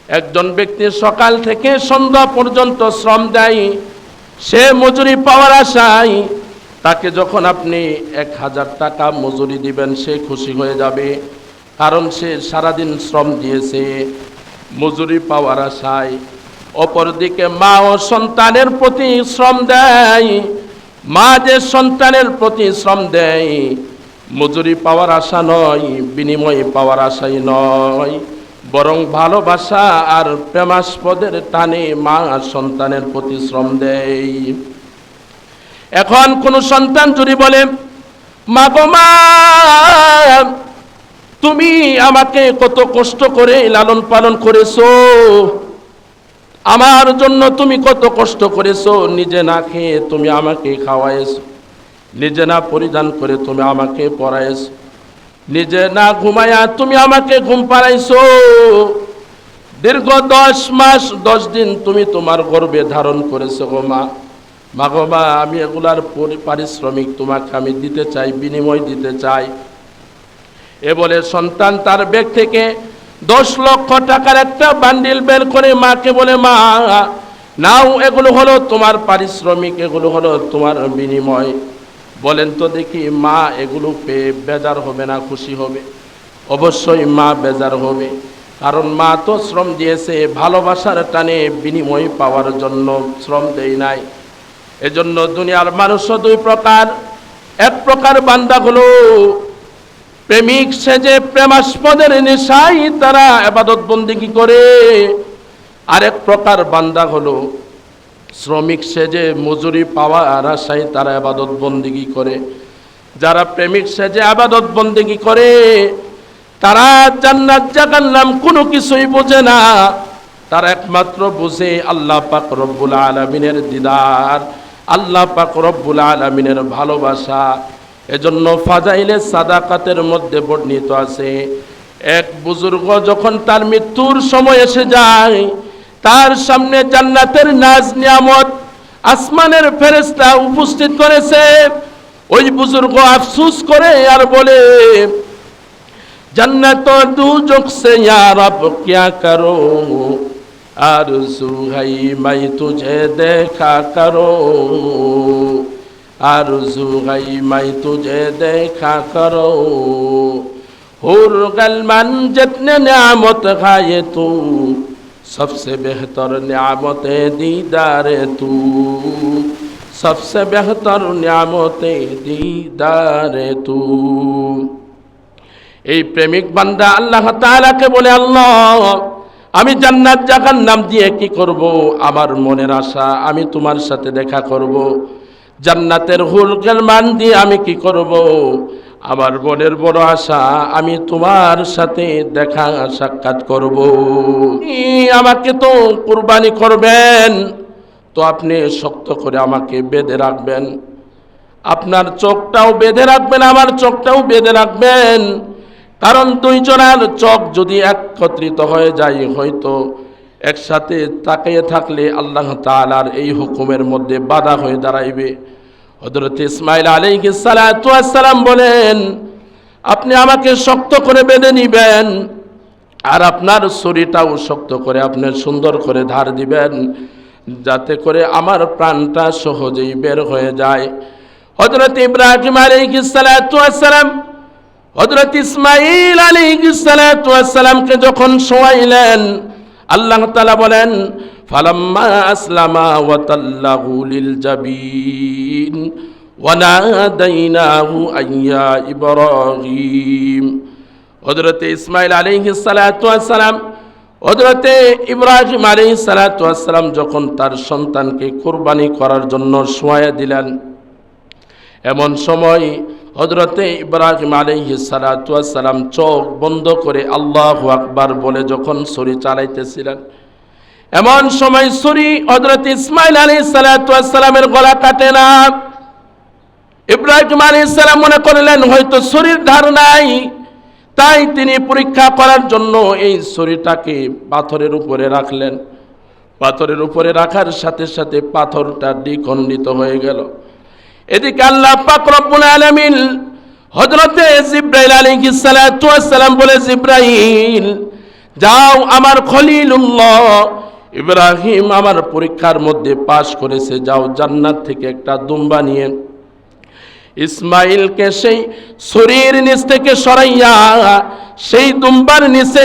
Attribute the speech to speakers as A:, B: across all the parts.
A: একজন ব্যক্তি সকাল থেকে সন্ধ্যা পর্যন্ত শ্রম দেয়, সে মজুরি পাওয়ার আশায় তাকে যখন আপনি 1000 টাকা মজুরি দিবেন সে খুশি হয়ে যাবে, কারণ সে সারাদিন শ্রম দিয়েছে মজুরি পাওয়ার আশায়। অপরদিকে মা ও সন্তানের প্রতি শ্রম দেয়, মা যে সন্তানের প্রতি শ্রম দেয় মজুরি পাওয়ার আশা নয়, বিনিময় পাওয়ার আশাই নয়, বরং ভালোবাসা আর প্রেমাস্পদের টানে মা সন্তানের প্রতি শ্রম দেয়। এখন কোন সন্তান যদি বলে, মা গো মা, তুমি আমাকে কত কষ্ট করে লালন পালন করেছো, আমার জন্য তুমি কত কষ্ট করেছো, নিজে না খেয়ে তুমি আমাকে খাওয়াইছো, নিজে না পরিধান করে তুমি আমাকে পরাইছো, নিজে না ঘুমায়া তুমি আমাকে ঘুম পাড়াইছো, দীর্ঘ 10 মাস 10 দিন তুমি তোমার গর্ভে ধারণ করেছো গো মা। মা গো মা, আমি এগুলার পারিশ্রমিক তোমাকে আমি দিতে চাই, বিনিময় দিতে চাই। এ বলে সন্তান তার ব্যাগ থেকে 10 লক্ষ টাকার একটা বান্ডিল বের করে মাকে বলে, মা নাও, এগুলো হলো তোমার পারিশ্রমিক, এগুলো হলো তোমার বিনিময়। বলেন তো দেখি, মা এগুলো পেয়ে বেজার হবে না খুশি হবে? অবশ্যই মা বেজার হবে, কারণ মা তো শ্রম দিয়েছে ভালোবাসার টানে, বিনিময় পাওয়ার জন্য শ্রম দেয় নাই। এজন্য দুনিয়ার মানুষ 2 প্রকার। এক প্রকার বান্দা হলো প্রেমিক সেজে প্রেমাস্পদের নেশায় তারা ইবাদত বন্দেগী করে, আরেক প্রকার বান্দা হলো শ্রমিক সেজে মজুরি পাওয়ার আশায় তারা ইবাদত বন্দেগী করে। যারা প্রেমিক সেজে ইবাদত বন্দেগী করে তারা জান্নাত জাহান্নাম কোনো কিছুই বোঝে না, তারা একমাত্র বুঝে আল্লাহ পাক রব্বুল আলামিনের দিদার, আল্লাহ পাক রব্বুল আলামিনের ভালোবাসা। এজন্য ফাজাইলে সাদাকাতের মধ্যে বর্ণিত আছে, এক বুজুর্গ যখন তার মৃত্যুর সময় এসে যায়, তার সামনে জান্নাতের নাজ নিয়ামত আসমানের ফেরেশতা উপস্থিত করেছে। ওই বুজুর্গ আফসোস করে আর বলে, जन्नत और दूज़ख से या रब क्या करो, आरज़ू है मैं तुझे देखा करो, आरज़ू है मैं तुझे देखा करो, हुर गलमन जितने नियामत खाए तू, सबसे बेहतर नियामत दीदार तू, सबसे बेहतर नियामत दीदार तू। এই প্রেমিক বান্দা আল্লাহ তাআলাকে বলে, আল্লাহ আমি জান্নাত জাহান্নাম দিয়ে কি করব? আমার মনের আশা আমি তোমার সাথে দেখা করব। জান্নাতের হুরুল মান দিয়ে আমি কি করব? আমার মনের বড় আশা আমি তোমার সাথে দেখা সাক্ষাৎ করব। আমাকে তো কুরবানি করবেন, তো আপনি শক্ত করে আমাকে বেঁধে রাখবেন, আপনার চোখটাও বেঁধে রাখবেন, আমার চোখটাও বেঁধে রাখবেন, কারণ 2 জনের চোখ যদি একত্রিত হয়ে যায় হয়তো একসাথে তাকিয়ে থাকলে আল্লাহ তাআলার এই হুকুমের মধ্যে বাধা হয়ে দাঁড়াইবে। হযরত ইসমাঈল আলাইহিস সালাতু ওয়াস সালাম বলেন, আপনি আমাকে শক্ত করে বেঁধে নিবেন আর আপনার ছুরিটাও শক্ত করে আপনি সুন্দর করে ধার দিবেন, যাতে করে আমার প্রাণটা সহজেই বের হয়ে যায়। হযরত ইব্রাহিম আলাইহিস সালাতু ওয়াস সালাম হযরত ইসমাঈল আলাইহিস সালাতু ওয়াস সালামকে যখন শোয়াইলেন, আল্লাহ তাআলা বলেন, ফালাম্মা আসলামা ওয়া তাল্লাহু লিল জাবিন ওয়া নাদাইনাহু আইয়া ইব্রাহিম। হযরত ইসমাঈল আলাইহিস সালাতু ওয়াস সালাম, হযরত ইব্রাহিম আলাইহিস সালাতু ওয়াস সালাম যখন তার সন্তানকে কুরবানি করার জন্য শোয়ায়া দিলেন, এমন সময় হযরতে ইব্রাহিম আলাইহিস সালাতু ওয়াস সালাম চোখ বন্ধ করে আল্লাহু আকবার বলে যখন ছুরি চালাইতেছিলেন, এমন সময় ছুরি হযরত ইসমাঈল আলাইহিস সালাতু ওয়াস সালামের গলা কাটে না। ইব্রাহিম আলাইহিস সালাম মনে করলেন হয়তো ছুরির ধার নাই, তাই তিনি পরীক্ষা করার জন্য এই ছুরিটাকে পাথরের উপরে রাখলেন। পাথরের উপরে রাখার সাথে সাথে পাথরটা দ্বিখণ্ডিত হয়ে গেল। এদিকে আল্লাহ পাক রব্বুল আলামিন হযরতে জিবরাইল আলাইহিস সালাতু ওয়াস সালাম বলে, জিবরাইল যাও আমার খলিলুল্লাহ ইব্রাহিম আমার পরীক্ষার মধ্যে পাশ করেছে, যাও জান্নাত থেকে একটা দুম্বা নিয়ে ইসমাইলকে সেই ছুরির নিচ থেকে সরাইয়া সেই দুম্বার নিচে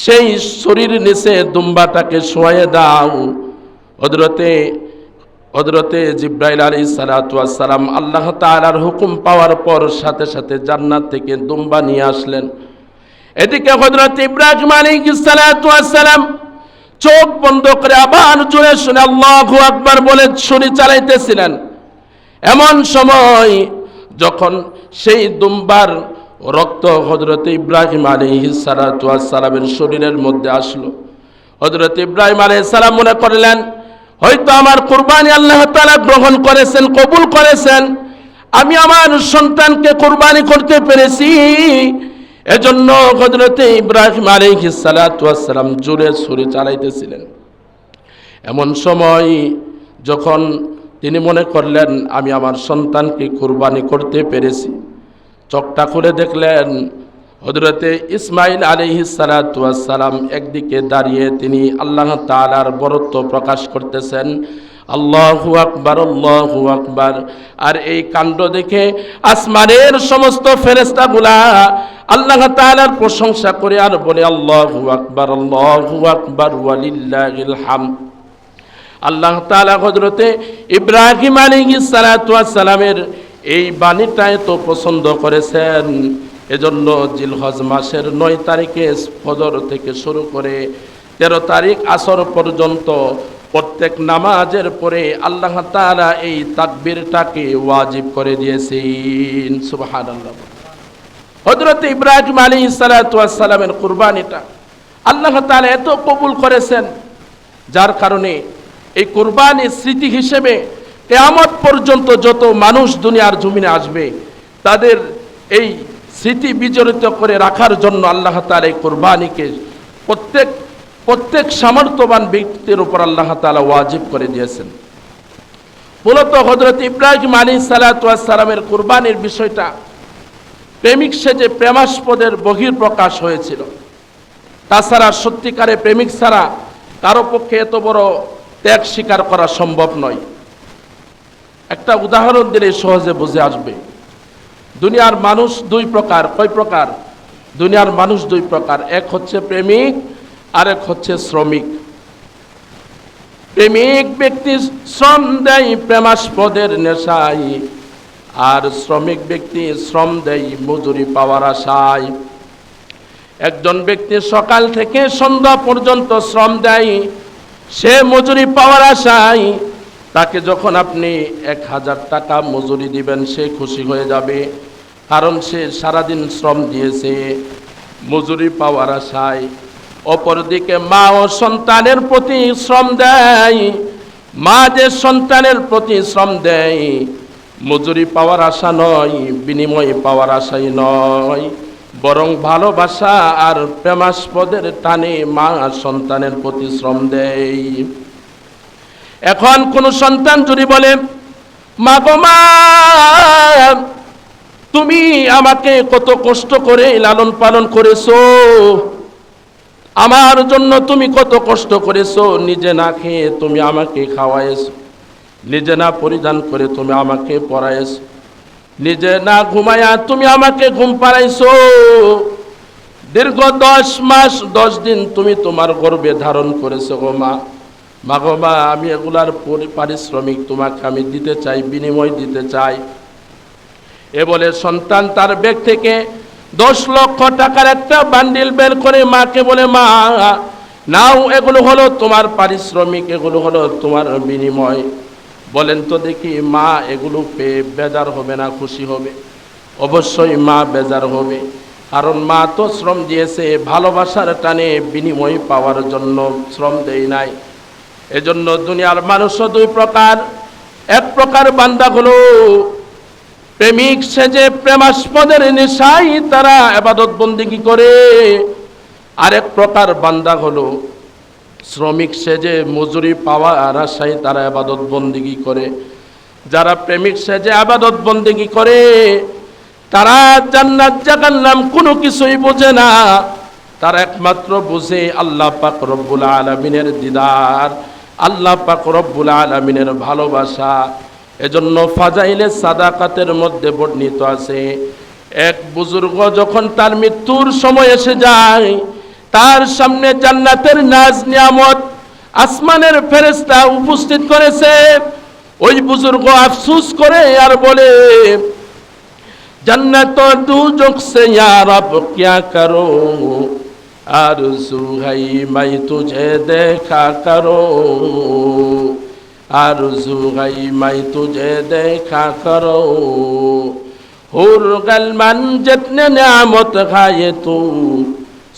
A: সেই ছুরির নিচে দুম্বাটাকে শোয়াইয়ে দাও। হযরতে জিবরাইল আলাইহিস সালাতু ওয়াস সালাম আল্লাহ তাআলার হুকুম পাওয়ার পর সাথে সাথে জান্নাত থেকে দুম্বা নিয়ে আসলেন। এদিকে হযরত ইব্রাহিম আলাইহিস সালাতু ওয়াস সালাম চোখ বন্ধ করে আবার জোরে শুনে আল্লাহু আকবার বলে ছুরি চালাইতেছিলেন। এমন সময় যখন সেই দুম্বার রক্ত হযরত ইব্রাহিম আলাইহিস সালাতু ওয়াস সালামের শরীরের মধ্যে আসলো, হযরত ইব্রাহিম আলাইহিস সালাম মনে করলেন হয়তো আমার কুরবানি আল্লাহ তাআলা গ্রহণ করেছেন, কবুল করেছেন, আমি আমার সন্তানকে কুরবানি করতে পেরেছি। এজন্য হযরত ইব্রাহিম আলাইহিস সালাতু ওয়াস সালাম জোরে ছুরি চালাইতেছিলেন। এমন সময় যখন তিনি মনে করলেন আমি আমার সন্তানকে কুরবানি করতে পেরেছি, চোখটা খুলে দেখলেন হযরতে ইসমাইল আলাইহিস সালাতু ওয়াস সালাম একদিকে দাঁড়িয়ে তিনি আল্লাহ তাআলার বরত্ব প্রকাশ করতেছেন, আল্লাহু আকবার আল্লাহু আকবার। আর এই কাণ্ড দেখে আসমানের সমস্ত ফেরেশতাগুলা আল্লাহ তাআলার প্রশংসা করে আর বলে আল্লাহু আকবার ওয়ালিল্লাহিল হামদ। আল্লাহ তাআলা হযরতে ইব্রাহিম আলাইহিস সালাতু ওয়াস সালামের এই বাণীটা এত পছন্দ করেছেন, এজন্য জিলহজ মাসের ৯ তারিখে ফজর থেকে শুরু করে ১৩ তারিখ আসর পর্যন্ত প্রত্যেক নামাজের পরে আল্লাহ তাআলা এই তাকবীরটাকে ওয়াজিব করে দিয়েছেন। সুবহানাল্লাহ। হযরত ইব্রাহিম আলাইহিস সালাতু ওয়াস সালামের কুরবানিটা আল্লাহ তাআলা এত কবুল করেছেন, যার কারণে এই কুরবানির স্মৃতি হিসেবে কিয়ামত পর্যন্ত যত মানুষ দুনিয়ার জমিনে আসবে তাদের এই স্মৃতি বিজড়িত করে রাখার জন্য আল্লাহ তাআলা এই কুরবানিকে প্রত্যেক সামর্থ্যবান ব্যক্তির উপর আল্লাহ তাআলা ওয়াজিব করে দিয়েছেন। মূলত হযরত ইব্রাহিম আলাইহিস সালাতু ওয়াস সালামের কুরবানির বিষয়টা প্রেমিক সেজে প্রেমাস্পদের বহিঃপ্রকাশ হয়েছিল। তাছাড়া সত্যিকারে প্রেমিক ছাড়া কারো পক্ষে এত বড় ত্যাগ স্বীকার করা সম্ভব নয়। একটা উদাহরণ দিলে সহজে বুঝে আসবে। দুনিয়ার মানুষ দুই প্রকার। কয় প্রকার? দুনিয়ার মানুষ দুই প্রকার, এক হচ্ছে প্রেমিক আর এক হচ্ছে শ্রমিক। প্রেমিক ব্যক্তি শ্রম দেয় প্রেমাস্পদের নেশায়, আর শ্রমিক ব্যক্তি শ্রম দেয় মজুরি পাওয়ার আশায়। একজন ব্যক্তি সকাল থেকে সন্ধ্যা পর্যন্ত শ্রম দেয়, সে মজুরি পাওয়ার আশায়। তাকে যখন আপনি ১,০০০ টাকা মজুরি দিবেন সে খুশি হয়ে যাবে, কারণ সে সারাদিন শ্রম দিয়েছে মজুরি পাওয়ার আশায়। অপরদিকে মা ও সন্তানের প্রতি শ্রম দেয়, মা যে সন্তানের প্রতি শ্রম দেয় মজুরি পাওয়ার আশা নয়, বিনিময় পাওয়ার আশাই নয়, বরং ভালোবাসা আর প্রেমাস্পদের টানে মা সন্তানের প্রতি শ্রম দেয়। এখন কোন সন্তান যদি বলে মা গো মা, তুমি আমাকে কত কষ্ট করে লালন পালন করেছো, আমার জন্য তুমি কত কষ্ট করেছো, নিজে না খেয়ে তুমি আমাকে খাওয়াইছো, নিজে না পরিধান করে তুমি আমাকে পরাইছো, নিজে না ঘুমায়া তুমি আমাকে ঘুম পাড়াইছো, দীর্ঘ 10 মাস 10 দিন তুমি তোমার গর্ভে ধারণ করেছো গো মা। মা গো মা, আমি এগুলার পারিশ্রমিক তোমাকে আমি দিতে চাই, বিনিময় দিতে চাই। এ বলে সন্তান তার ব্যাগ থেকে 10 লক্ষ টাকার একটা বান্ডিল বের করে মাকে বলে মা নাও, এগুলো হলো তোমার পারিশ্রমিক, এগুলো হলো তোমার বিনিময়। বলেন তো দেখি মা এগুলো পেয়ে বেজার হবে না খুশি হবে? অবশ্যই মা বেজার হবে, কারণ মা তো শ্রম দিয়েছে ভালোবাসার টানে, বিনিময় পাওয়ার জন্য শ্রম দেয় নাই। এজন্য দুনিয়ার মানুষও দুই প্রকার। এক প্রকার বান্দা হলো প্রেমিক সেজে প্রেমাস্পদের নেশায় তারা ইবাদত বন্দেগী করে, আরেক প্রকার বান্দা হলো শ্রমিক সেজে মজুরি পাওয়ার আশায় তারা ইবাদত বন্দেগী করে। যারা প্রেমিক সেজে ইবাদত বন্দেগী করে তারা জান্নাত জাহান্নাম কোনো কিছুই বোঝে না, তারা একমাত্র বুঝে আল্লাহ পাক রব্বুল আলামিনের দিদার, আল্লাহ পাক রব্বুল আলামিনের ভালোবাসা। এজন্য ফাজাইলে সাদাকাতের মধ্যে বর্ণিত আছে, এক বুজুর্গ যখন তার মৃত্যুর সময় এসে যায়, তার সামনে জান্নাতের নাজ নিয়ামত আসমানের ফেরেশতা উপস্থিত করেছে। ওই বুজুর্গ আফসোস করে আর বলে, जन्नत और दोज़ख से या रब क्या करो, आरज़ू है मैं तुझे देखा करो, आरज़ू है मैं तुझे देखा करो, हुर्गल मन जितने नियामत खाए तू,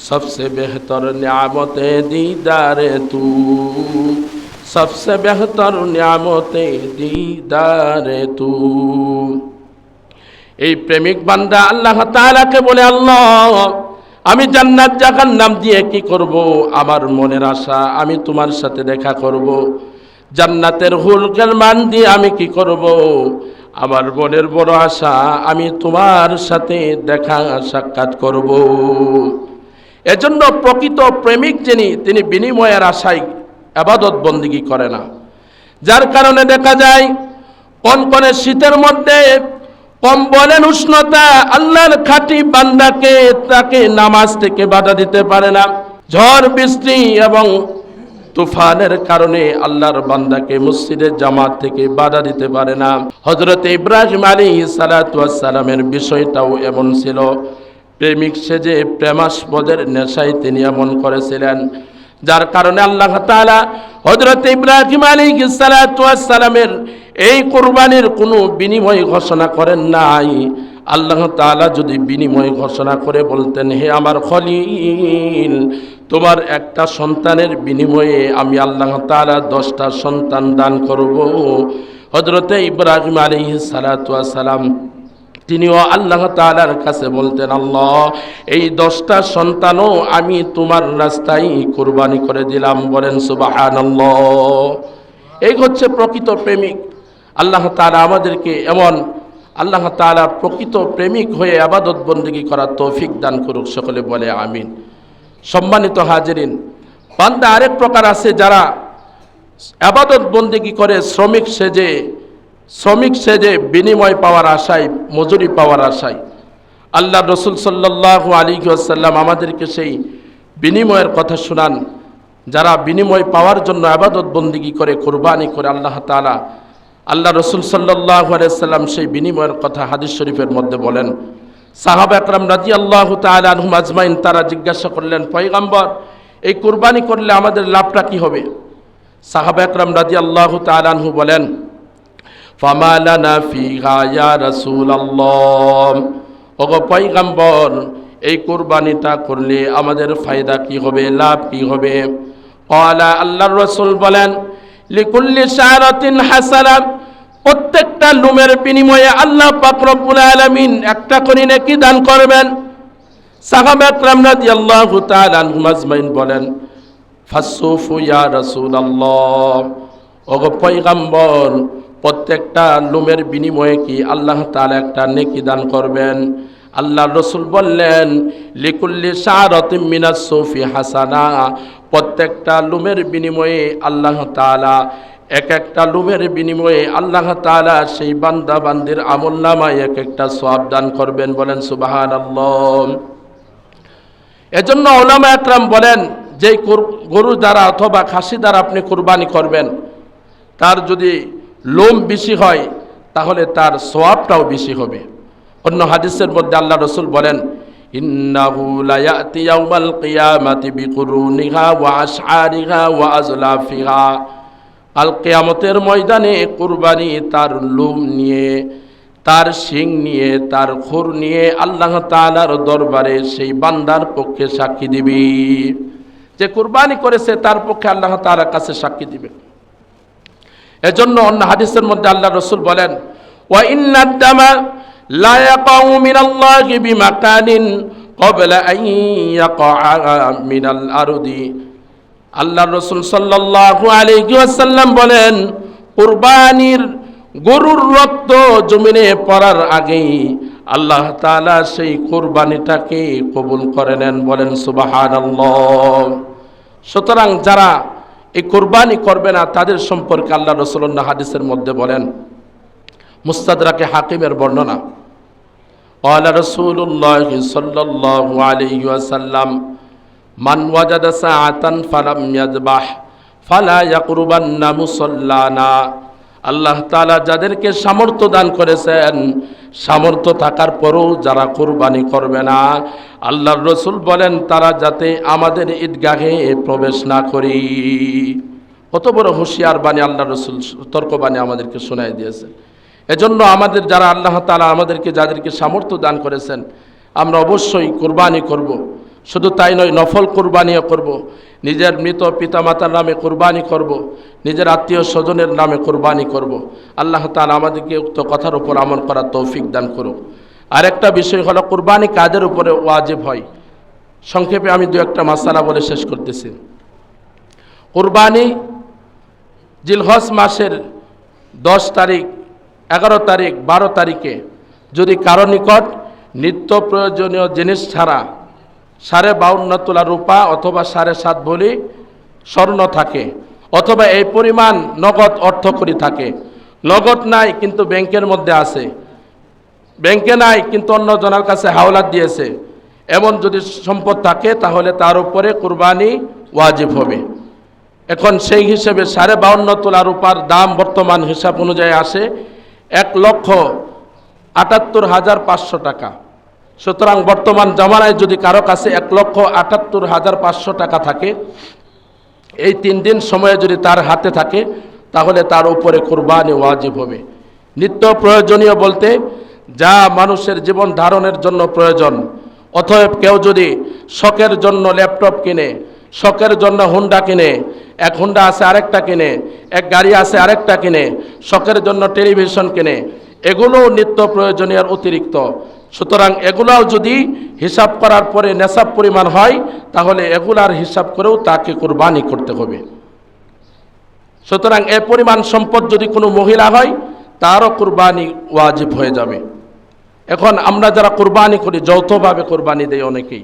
A: सबसे बेहतर नियामत दीदार तू, सबसे बेहतर नियामत दीदार तू। এই প্রেমিক বান্দা আল্লাহ তাআলাকে বলে, আল্লাহ আমি জান্নাত জাহান্নাম দিয়ে কি করব, আমার মনের আশা আমি তোমার সাথে দেখা করব। জান্নাতের হুরুল মান দিয়ে আমি কি করব, আমার মনের বড় আশা আমি তোমার সাথে দেখা সাক্ষাৎ করব। এজন্য প্রকৃত প্রেমিক যিনি, তিনি বিনিময়ের আশায় ইবাদত বন্দেগী করে না। যার কারণে দেখা যায় কনকনে শীতের মধ্যে কম্বলের উষ্ণতা আল্লাহর খাঁটি বান্দাকে তাকে নামাজ থেকে বাধা দিতে পারে না। ঝড় বৃষ্টি এবং তুফানের কারণে আল্লাহর বান্দাকে মসজিদের জামাত থেকে বাধা দিতে পারে না। হযরত ইব্রাহিম আলাইহিস সালাতু ওয়াস সালামের বিষয়টাও এমন ছিল। প্রেমিক সেজে প্রেমাস্পদের নেশায় তিনি এমন করেছিলেন, যার কারণে আল্লাহ তাআলা হযরত ইব্রাহিম আলাইহিস সালাতু ওয়াস সালামের এই কুরবানির কোনো বিনিময় ঘোষণা করেন নাই। আল্লাহ তাআলা যদি বিনিময় ঘোষণা করে বলতেন, হে আমার খলিল, তোমার একটা সন্তানের বিনিময়ে আমি আল্লাহ তাআলা 10টা সন্তান দান করব, হযরত ইব্রাহিম আলাইহিস সালাতু ওয়াস সালাম তিনিও আল্লাহ তাআলার কাছে বলতেন, আল্লাহ এই 10টা সন্তানও আমি তোমার রাস্তায় কুরবানি করে দিলাম। বলেন সুবহানাল্লাহ। এই হচ্ছে প্রকৃত প্রেমিক। আল্লাহ তাআলা আমাদেরকে এমন আল্লাহ তাআলা প্রকৃত প্রেমিক হয়ে ইবাদত বন্দেগী করার তৌফিক দান করুক। সকলে বলে আমিন। সম্মানিত হাজিরিন, বান্দা আরেক প্রকার আছে যারা ইবাদত বন্দেগী করে শ্রমিক সেজে বিনিময় পাওয়ার আশায়, মজুরি পাওয়ার আশায়। আল্লাহ রসুল সাল্লাল্লাহু আলাইহি ওয়াসাল্লাম আমাদেরকে সেই বিনিময়ের কথা শুনান। যারা বিনিময় পাওয়ার জন্য ইবাদত বন্দেগী করে, কুরবানি করে আল্লাহ রসুল সাল্লাল্লাহু আলাইহি ওয়াসাল্লাম সেই বিনিময়ের কথা হাদিস শরীফের মধ্যে বলেন। সাহাবা একরাম রাদিয়াল্লাহু তাআলা আনহুম আজমাইন তারা জিজ্ঞাসা করলেন, পয়গম্বর এই কুরবানি করলে আমাদের লাভটা কি হবে? সাহাবা একরাম রাদিয়াল্লাহু তাআলা আনহু বলেন, ফামা লানা ফিহা ইয়া রাসূলুল্লাহ, ওগো পয়গম্বর এই কুরবানিটা করলে আমাদের ফায়দা কি হবে, লাভ কি হবে? ক্বালা, আল্লাহর রাসূল বলেন, লিকুল্লি শারাতিন হাসানা, প্রত্যেকটা লুমের বিনিময়ে আল্লাহ পাক রব্বুল আলামিন একটা করে নেকি দান করবেন। সাহাবা একরাম রাদিয়াল্লাহু তাআলা আনহুম আজমাইন বলেন, ফাসসুফু ইয়া রাসূলুল্লাহ, ওগো পয়গম্বর প্রত্যেকটা লুমের বিনিময়ে কি আল্লাহ তাআলা একটা নেকি দান করবেন? আল্লাহ রসুল বললেন, লিকুল্লি শারাতিন মিনাস সুফি হাসানা, প্রত্যেকটা লুমের বিনিময়ে আল্লাহ তাআলা এক একটা লুমের বিনিময়ে আল্লাহ তাআলা সেই বান্দা বান্দির আমলনামায় এক একটা সওয়াব দান করবেন। বলেন সুবহানাল্লাহ। এজন্য উলামা একরাম বলেন, যেই গরু দ্বারা অথবা খাসি দ্বারা আপনি কুরবানি করবেন, তার যদি লোম বেশি হয় তাহলে তার সওয়াবটাও বেশি হবে। অন্য হাদিসের মধ্যে আল্লাহ রসুল বলেন, ইন্নাহু লা ইয়াতি ইয়াউমাল কিয়ামাতি বিকুরুনিহা ওয়া আশআরিহা ওয়া আজলাফিহা, কাল কিয়ামতের ময়দানে কুরবানি তার লোম নিয়ে, তার শিং নিয়ে, তার খুর নিয়ে আল্লাহ তাআলার দরবারে সেই বান্দার পক্ষে সাক্ষী দিবে। যে কুরবানি করেছে তার পক্ষে আল্লাহ তাআলার কাছে সাক্ষী দিবে। এজন্য অন্য হাদিসের মধ্যে আল্লাহ রসুল বলেন, ওয়া ইন্নাদ দামা লা ইয়াকাউ মিনাল্লাহি বিমাকানিন ক্বাবলা আন ইয়াকা মিনাল আরদি। আল্লাহ রসুল সাল্লাল্লাহু আলাইহি ওয়াসাল্লাম বলেন, কুরবানির গরুর রক্ত জমিনে পড়ার আগেই আল্লাহ তাআলা সেই কুরবানিটাকে কবুল করে নেন। বলেন সুবহানাল্লাহ। সুতরাং যারা এই কুরবানি করবে না তাদের সম্পর্কে আল্লাহ রাসূলুল্লাহ হাদিসের মধ্যে বলেন, মুস্তাদরাকে হাকিমের বর্ণনা, ক্বালা রাসূলুল্লাহি সাল্লাল্লাহু আলাইহি ওয়াসাল্লাম মান ওয়াজাদা সাআতান ফালাম ইয়াযবাহ ফালা ইয়াকরুবান্না মুসাল্লানা। আল্লাহ তাআলা যাদেরকে সামর্থ্য দান করেছেন, সামর্থ্য থাকার পরেও যারা কুরবানি করবে না, আল্লাহর রাসূল বলেন তারা যাতে আমাদের ঈদগাহে প্রবেশ না করি। কত বড় হুঁশিয়ার বাণী আল্লাহর রাসূল সতর্ক বাণী আমাদেরকে শোনায় দিয়েছে। এজন্য আমাদের যারা আল্লাহ তাআলা আমাদেরকে যাদেরকে সামর্থ্য দান করেছেন, আমরা অবশ্যই কুরবানি করব। শুধু তাই নয়, নফল কুরবানিও করব, নিজের মৃত পিতামাতার নামে কুরবানি করব, নিজের আত্মীয় স্বজনের নামে কুরবানি করব। আল্লাহ তাআলা আমাদেরকে উক্ত কথার উপর আমল করার তৌফিক দান করুক। আরেকটা বিষয় হলো কুরবানি কাদের উপরে ওয়াজিব হয়। সংক্ষেপে আমি দু একটা মাসালা বলে শেষ করতেছি। কুরবানি জিলহজ মাসের 10 তারিখ, 11 তারিখ, 12 তারিখে যদি কারো নিকট নিত্য প্রয়োজনীয় জিনিস ছাড়া 52.5 তোলা রূপা অথবা 7.5 ভরি স্বর্ণ থাকে, অথবা এই পরিমাণ নগদ অর্থকড়ি থাকে, নগদ নাই কিন্তু ব্যাংকের মধ্যে আছে, ব্যাংকে নাই কিন্তু অন্য জনের কাছে হাওলাত দিয়েছে, এমন যদি সম্পদ থাকে তাহলে তার উপরে কুরবানি ওয়াজিব হবে। এখন সেই হিসেবে 52.5 তোলা রূপার দাম বর্তমান হিসাব অনুযায়ী আসে 1,78,500 টাকা। সুতরাং বর্তমান জামানায় যদি কারো কাছে 1,78,500 টাকা থাকে, এই 3 দিন সময়ে যদি তার হাতে থাকে তাহলে তার উপরে কুরবানি ওয়াজিব হবে। নিত্য প্রয়োজনীয় বলতে যা মানুষের জীবন ধারণের জন্য প্রয়োজন। অতএব কেউ যদি শখের জন্য ল্যাপটপ কিনে, শখের জন্য হুন্ডা কিনে, এক হুন্ডা আছে আরেকটা কিনে, এক গাড়ি আছে আরেকটা কিনে, শখের জন্য টেলিভিশন কিনে, এগুলোও নিত্য প্রয়োজনীয় অতিরিক্ত। সুতরাং এগুলাও যদি হিসাব করার পরে নেশাব পরিমাণ হয় তাহলে এগুলার হিসাব করেও তাকে কুরবানি করতে হবে। সুতরাং এ পরিমাণ সম্পদ যদি কোনো মহিলা হয় তারও কুরবানি ওয়াজিব হয়ে যাবে। এখন আমরা যারা কুরবানি করি যৌথভাবে কুরবানি দেই, অনেকেই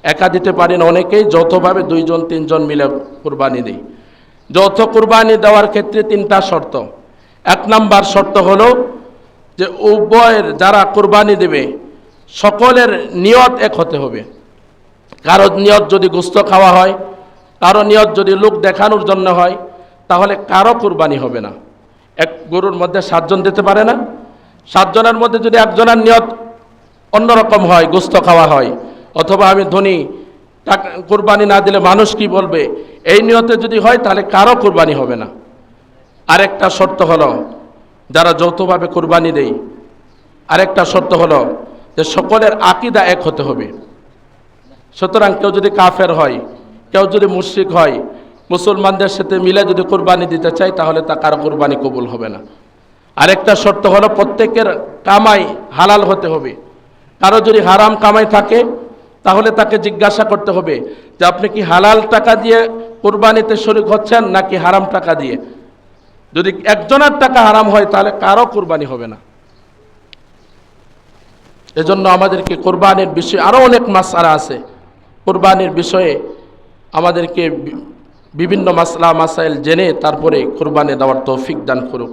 A: একা দিতে পারি না, অনেকেই যৌথভাবে 2 জন 3 জন মিলে কুরবানি দেই। যৌথ কুরবানি দেওয়ার ক্ষেত্রে 3টা শর্ত। 1 নাম্বার শর্ত হলো যে উভয়ের যারা কুরবানি দেবে সকলের নিয়ত এক হতে হবে। কারো নিয়ত যদি গোশত খাওয়া হয়, কারো নিয়ত যদি লোক দেখানোর জন্য হয়, তাহলে কারো কুরবানি হবে না। এক গরুর মধ্যে 7 জন দিতে পারে না? 7 জনের মধ্যে যদি একজনের নিয়ত অন্যরকম হয়, গোশত খাওয়া হয়, অথবা আমি ধনী, কুরবানি না দিলে মানুষ কি বলবে, এই নিয়তে যদি হয় তাহলে কারো কুরবানি হবে না। আরেকটা শর্ত হলো যারা যৌথভাবে কুরবানি দেই, আরেকটা শর্ত হলো যে সকলের আকীদা এক হতে হবে। সুতরাং কেউ যদি কাফের হয়, কেউ যদি মুশরিক হয়, মুসলমানদের সাথে মিলে যদি কুরবানি দিতে চায় তাহলে তা কারো কুরবানি কবুল হবে না। আরেকটা শর্ত হলো প্রত্যেকের কামাই হালাল হতে হবে। কারো যদি হারাম কামাই থাকে তাহলে তাকে জিজ্ঞাসা করতে হবে যে আপনি কি হালাল টাকা দিয়ে কুরবানিতে শরীক হচ্ছেন নাকি হারাম টাকা দিয়ে। যদি একজনের টাকা হারাম হয় তাহলে কারো কুরবানি হবে না। এজন্য আমাদেরকে কুরবানির বিষয়ে আরও অনেক মাসআলা আছে। কুরবানির বিষয়ে আমাদেরকে বিভিন্ন মাসলা মাসাইল জেনে তারপরে কুরবানি দেওয়ার তৌফিক দান করুক।